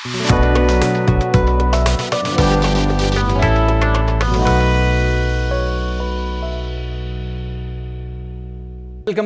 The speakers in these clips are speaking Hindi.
वेलकम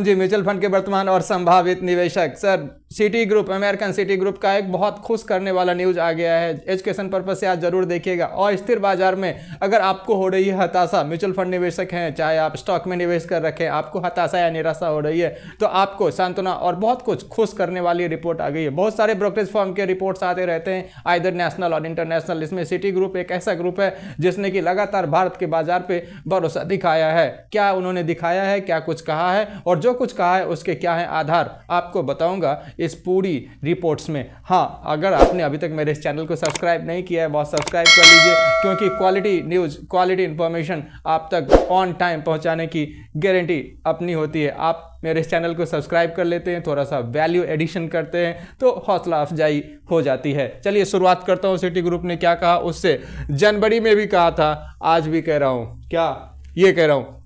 जी। म्यूचुअल फंड के वर्तमान और संभावित निवेशक sir, city group, American city group का एक बहुत खुश करने वाला न्यूज आ गया है। एजुकेशन पर्पज से आज जरूर देखिएगा। और स्थिर बाजार में अगर आपको हो रही है हताशा, म्यूचुअल फंड निवेशक हैं, चाहे आप स्टॉक में निवेश कर रखे हैं, आपको हताशा या निराशा हो रही है, तो आपको सांत्वना और बहुत कुछ खुश करने वाली रिपोर्ट आ गई है। बहुत सारे ब्रोकरेज फर्म के रिपोर्ट्स आते रहते हैं, आइदर नेशनल और इंटरनेशनल। इसमें सिटी ग्रुप एक ऐसा ग्रुप है जिसने कि लगातार भारत के बाजार पे भरोसा दिखाया है। क्या उन्होंने दिखाया है, क्या कुछ कहा है और जो कुछ कहा है उसके क्या है आधार, आपको बताऊंगा इस पूरी रिपोर्ट्स में। हाँ, अगर आपने अभी तक मेरे इस चैनल को सब्सक्राइब नहीं किया है, बहुत सब्सक्राइब कर लीजिए, क्योंकि क्वालिटी न्यूज़, क्वालिटी इंफॉर्मेशन आप तक ऑन टाइम पहुंचाने की गारंटी अपनी होती है। आप मेरे इस चैनल को सब्सक्राइब कर लेते हैं, थोड़ा सा वैल्यू एडिशन करते हैं तो हौसला अफजाई हो जाती है। चलिए शुरुआत करता हूँ। सिटी ग्रुप ने क्या कहा, उससे जनवरी में भी कहा था, आज भी कह रहा हूँ। क्या ये कह रहा हूँ,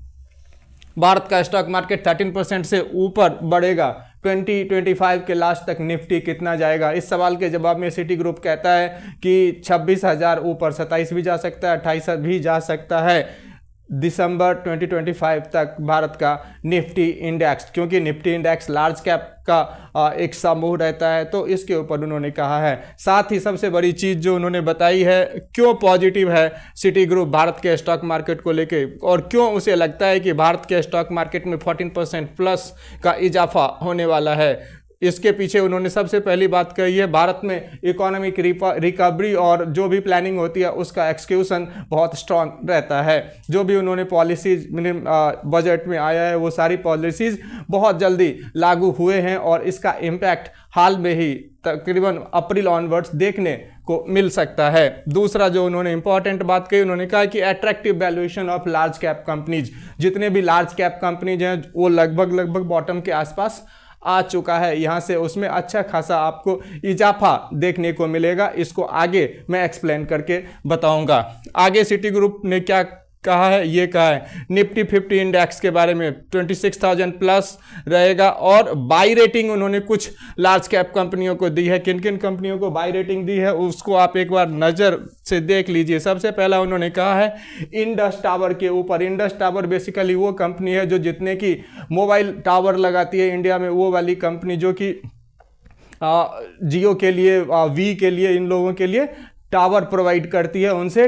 भारत का स्टॉक मार्केट 13% से ऊपर बढ़ेगा। 2025 के लास्ट तक निफ्टी कितना जाएगा, इस सवाल के जवाब में सिटी ग्रुप कहता है कि 26,000 ऊपर, 27 भी जा सकता है, 28 भी जा सकता है दिसंबर 2025 तक भारत का निफ्टी इंडेक्स। क्योंकि निफ्टी इंडेक्स लार्ज कैप का एक समूह रहता है, तो इसके ऊपर उन्होंने कहा है। साथ ही सबसे बड़ी चीज़ जो उन्होंने बताई है, क्यों पॉजिटिव है सिटी ग्रुप भारत के स्टॉक मार्केट को लेके, और क्यों उसे लगता है कि भारत के स्टॉक मार्केट में 14% प्लस का इजाफा होने वाला है। इसके पीछे उन्होंने सबसे पहली बात कही है, भारत में इकोनॉमिक रिकवरी और जो भी प्लानिंग होती है उसका एक्सक्यूशन बहुत स्ट्रांग रहता है। जो भी उन्होंने पॉलिसीज बजट में आया है, वो सारी पॉलिसीज बहुत जल्दी लागू हुए हैं और इसका इम्पैक्ट हाल में ही तकरीबन अप्रैल ऑनवर्ड्स देखने को मिल सकता है। दूसरा जो उन्होंने इंपॉर्टेंट बात कही, उन्होंने कहा कि attractive valuation of large cap companies, जितने भी लार्ज कैप कंपनीज हैं वो लगभग बॉटम के आसपास आ चुका है। यहाँ से उसमें अच्छा खासा आपको इजाफा देखने को मिलेगा। इसको आगे मैं एक्सप्लेन करके बताऊंगा। आगे सिटी ग्रुप ने क्या कहा है, ये कहा है निफ्टी 50 इंडेक्स के बारे में 26,000 प्लस रहेगा। और बाई रेटिंग उन्होंने कुछ लार्ज कैप कंपनियों को दी है। किन किन कंपनियों को बाई रेटिंग दी है उसको आप एक बार नज़र से देख लीजिए। सबसे पहला उन्होंने कहा है इंडस टावर के ऊपर। इंडस टावर बेसिकली वो कंपनी है जो जितने की मोबाइल टावर लगाती है इंडिया में, वो वाली कंपनी जो कि जियो के लिए, वी के लिए, इन लोगों के लिए टावर प्रोवाइड करती है, उनसे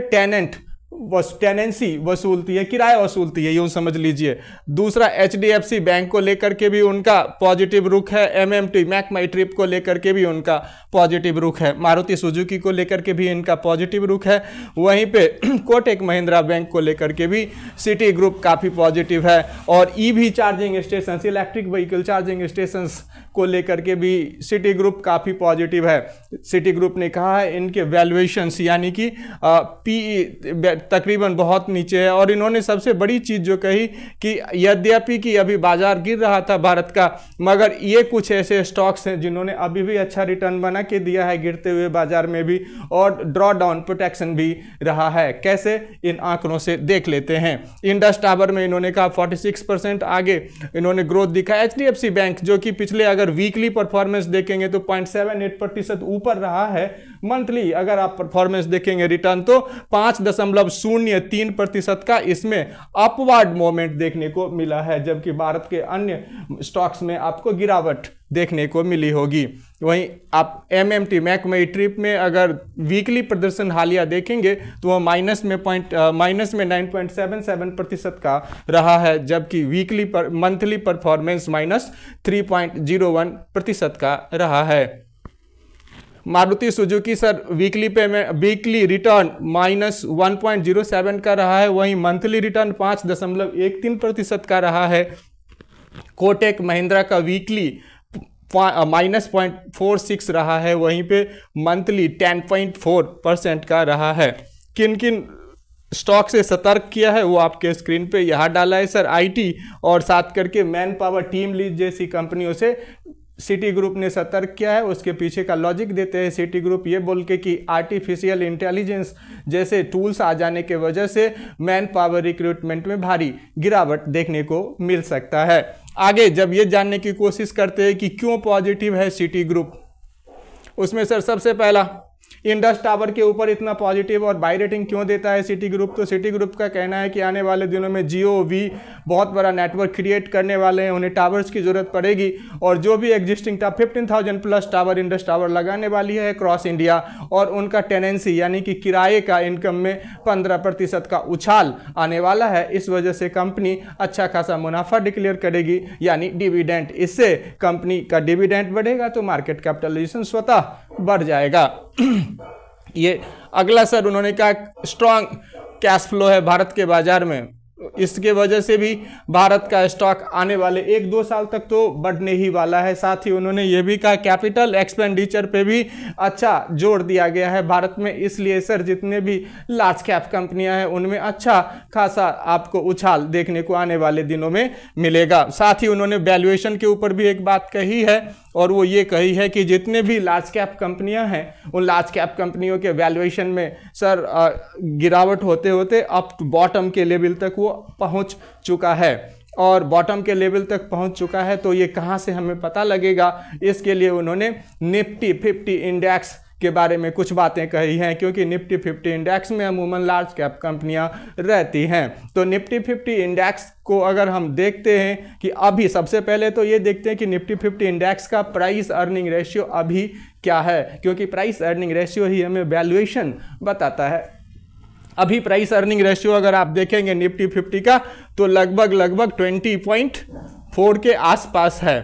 टेनेंसी वसूलती है, किराया वसूलती है, यूँ समझ लीजिए। दूसरा HDFC बैंक को लेकर के भी उनका पॉजिटिव रुख है। MMT मैक माई ट्रिप को लेकर के भी उनका पॉजिटिव रुख है। मारुति सुजुकी को लेकर के भी इनका पॉजिटिव रुख है। वहीं पे कोटक महिंद्रा बैंक को लेकर के भी सिटी ग्रुप काफ़ी पॉजिटिव है। और EV charging station, electric vehicle charging station को लेकर के भी सिटी ग्रुप काफ़ी पॉजिटिव है। सिटी ग्रुप ने कहा है इनके वैल्यूएशंस यानी कि PE तकरीबन बहुत नीचे है। और इन्होंने सबसे बड़ी चीज़ जो कही कि यद्यपि कि अभी बाजार गिर रहा था भारत का, मगर ये कुछ ऐसे स्टॉक्स हैं जिन्होंने अभी भी अच्छा रिटर्न बना के दिया है गिरते हुए बाजार में भी, और ड्रॉ डाउन प्रोटेक्शन भी रहा है। कैसे, इन आंकड़ों से देख लेते हैं। इंडस टावर में इन्होंने कहा 46% आगे इन्होंने ग्रोथ दिखा। HDFC बैंक जो कि पिछले अगर वीकली परफॉर्मेंस देखेंगे तो 0.78% ऊपर रहा है। मंथली अगर आप परफॉर्मेंस देखेंगे रिटर्न तो 5.03% का इसमें अपवर्ड मोमेंट देखने को मिला है, जबकि भारत के अन्य स्टॉक्स में आपको गिरावट देखने को मिली होगी। वहीं आप MMT मैक माई ट्रिप में अगर वीकली प्रदर्शन हालिया देखेंगे तो वह माइनस में 9.77% का रहा है, जबकि मंथली परफॉर्मेंस -3.01% का रहा है। Maruti Suzuki sir weekly return -1.07 का रहा है, वहीं मंथली रिटर्न 5.13% का रहा है। कोटक महिंद्रा का वीकली -0.46 रहा है, वहीं पे मंथली 10.4% का रहा है। किन किन स्टॉक से सतर्क किया है वो आपके स्क्रीन पे यहाँ डाला है सर। IT और साथ करके मैन पावर, टीम लीज जैसी कंपनियों से सिटी ग्रुप ने सतर्क किया है। उसके पीछे का लॉजिक देते हैं सिटी ग्रुप ये बोल के कि आर्टिफिशियल इंटेलिजेंस जैसे टूल्स आ जाने के वजह से मैन पावर रिक्रूटमेंट में भारी गिरावट देखने को मिल सकता है। आगे जब ये जानने की कोशिश करते हैं कि क्यों पॉजिटिव है सिटी ग्रुप, उसमें सर सबसे पहला इंडस टावर के ऊपर इतना पॉजिटिव और बाई रेटिंग क्यों देता है सिटी ग्रुप? तो सिटी ग्रुप का कहना है कि आने वाले दिनों में जियो वी बहुत बड़ा नेटवर्क क्रिएट करने वाले हैं, उन्हें टावर्स की जरूरत पड़ेगी और जो भी existing 15,000 plus tower Indus tower लगाने वाली है क्रॉस इंडिया, और उनका टेनेंसी यानी कि किराए का इनकम में 15% का उछाल आने वाला है। इस वजह से कंपनी अच्छा खासा मुनाफा डिक्लेयर करेगी यानी डिविडेंड। इससे कंपनी का डिविडेंड बढ़ेगा तो मार्केट कैपिटलाइजेशन स्वतः बढ़ जाएगा। ये अगला सर उन्होंने कहा स्ट्रॉन्ग कैश फ्लो है भारत के बाजार में, इसके वजह से भी भारत का स्टॉक आने वाले 1-2 साल तक तो बढ़ने ही वाला है। साथ ही उन्होंने ये भी कहा कैपिटल एक्सपेंडिचर पे भी अच्छा जोर दिया गया है भारत में, इसलिए सर जितने भी लार्ज कैप कंपनियां हैं उनमें अच्छा खासा आपको उछाल देखने को आने वाले दिनों में मिलेगा। साथ ही उन्होंने वैल्यूएशन के ऊपर भी एक बात कही है और वो ये कही है कि जितने भी लार्ज कैप कंपनियां हैं उन लार्ज कैप कंपनियों के वैल्यूएशन में सर गिरावट होते होते अप टू बॉटम के लेवल तक वो पहुंच चुका है और बॉटम के लेवल तक पहुंच चुका है। तो ये कहां से हमें पता लगेगा, इसके लिए उन्होंने निफ्टी 50 इंडेक्स के बारे में कुछ बातें कही हैं, क्योंकि निफ्टी 50 इंडेक्स में अमूमन लार्ज कैप कंपनियां रहती हैं। तो निफ्टी 50 इंडेक्स को अगर हम देखते हैं कि अभी सबसे पहले तो ये देखते हैं कि निफ्टी 50 इंडेक्स का प्राइस अर्निंग रेशियो अभी क्या है, क्योंकि प्राइस अर्निंग रेशियो ही हमें वैल्यूएशन बताता है। अभी प्राइस अर्निंग रेशियो अगर आप देखेंगे निफ्टी 50 का तो लगभग 20.4 के आसपास है।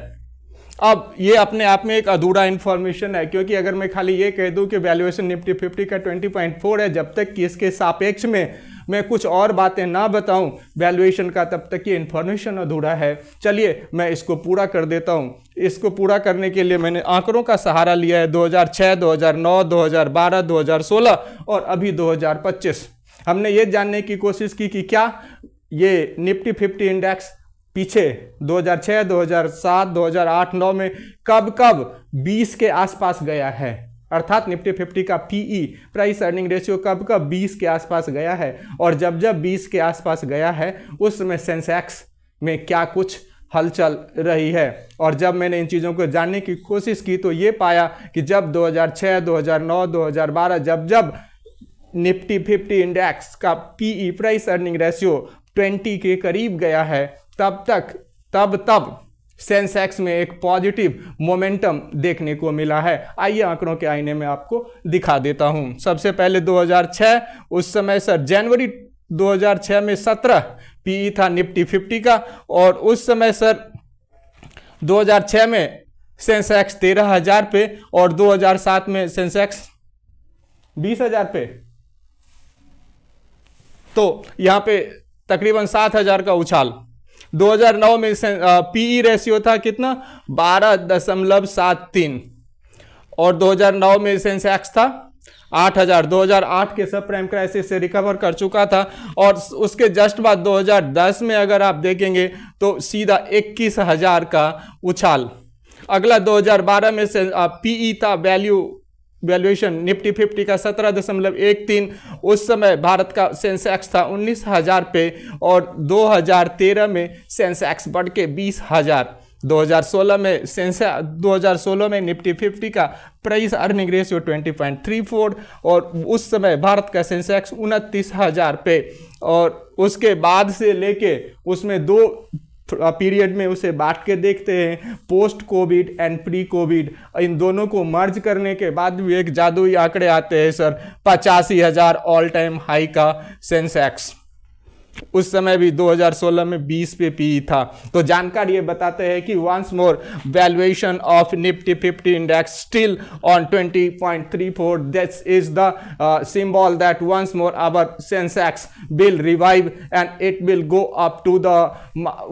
अब ये अपने आप में एक अधूरा इन्फॉर्मेशन है, क्योंकि अगर मैं खाली ये कह दूं कि वैल्यूएशन निफ्टी 50 का 20.4 है, जब तक कि इसके सापेक्ष में मैं कुछ और बातें ना बताऊं वैल्यूएशन का, तब तक ये इन्फॉर्मेशन अधूरा है। चलिए मैं इसको पूरा कर देता हूं। इसको पूरा करने के लिए मैंने आंकड़ों का सहारा लिया है 2006, 2009, 2012, 2016 और अभी 2025। हमने ये जानने की कोशिश की कि क्या ये निफ्टी 50 इंडेक्स पीछे 2006, 2007, 2008, 2009 में कब 20 के आसपास गया है, अर्थात निफ्टी 50 का पीई प्राइस अर्निंग रेशियो कब 20 के आसपास गया है। और जब 20 के आसपास गया है उस समय सेंसेक्स में क्या कुछ हलचल रही है। और जब मैंने इन चीज़ों को जानने की कोशिश की तो ये पाया कि जब 2006, 2009, 2012 जब निफ्टी 50 इंडेक्स का पीई प्राइस अर्निंग रेशियो 20 के करीब गया है, तब सेंसेक्स में एक पॉजिटिव मोमेंटम देखने को मिला है। आइए आंकड़ों के आईने में आपको दिखा देता हूं। सबसे पहले 2006, उस समय सर जनवरी 2006 में 17 पीई था निफ्टी 50 का, और उस समय सर 2006 में सेंसेक्स 13,000 पे और 2007 में सेंसेक्स 20,000 पे, तो यहां पे तकरीबन 7,000 का उछाल। 2009 में पीई रेशियो था कितना 12.73 और 2009 में सेंसेक्स था 8,000। 2008 के सब प्राइम क्राइसिस से रिकवर कर चुका था और उसके जस्ट बाद 2010 में अगर आप देखेंगे तो सीधा 21,000 का उछाल। अगला 2012 में पीई था वैल्यूएशन निफ्टी 50 का 17.13, उस समय भारत का सेंसेक्स था 19,000 पे और 2013 में सेंसेक्स बढ़ के 20,000। 2016 में निफ्टी 50 का प्राइस अर्निंग रेशियो 20.34 और उस समय भारत का सेंसेक्स 29,000 पे, और उसके बाद से लेके उसमें 2 पीरियड में उसे बांट के देखते हैं, post covid and pre covid. इन दोनों को मर्ज करने के बाद भी एक जादुई आंकड़े आते हैं सर 85,000 ऑल टाइम हाई का सेंसेक्स। उस समय भी 2016 में 20 पे पी था। तो जानकारी ये बताते हैं कि once more valuation of Nifty 50 index still on 20.34, this is the symbol that once more our Sensex will revive and it will go up to the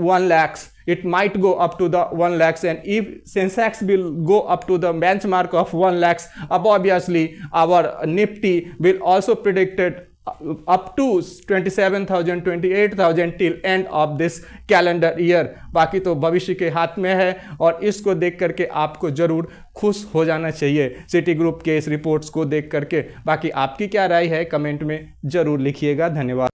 1 lakhs. It might go up to the 1 lakhs, and if Sensex will go up to the benchmark of 1 lakhs, obviously our Nifty will also predicted up to 27,000 28,000 till end of this calendar year। बाकी तो भविष्य के हाथ में है और इसको देख करके आपको जरूर खुश हो जाना चाहिए सिटी ग्रुप के इस रिपोर्ट्स को देख करके। बाकी आपकी क्या राय है कमेंट में जरूर लिखिएगा। धन्यवाद।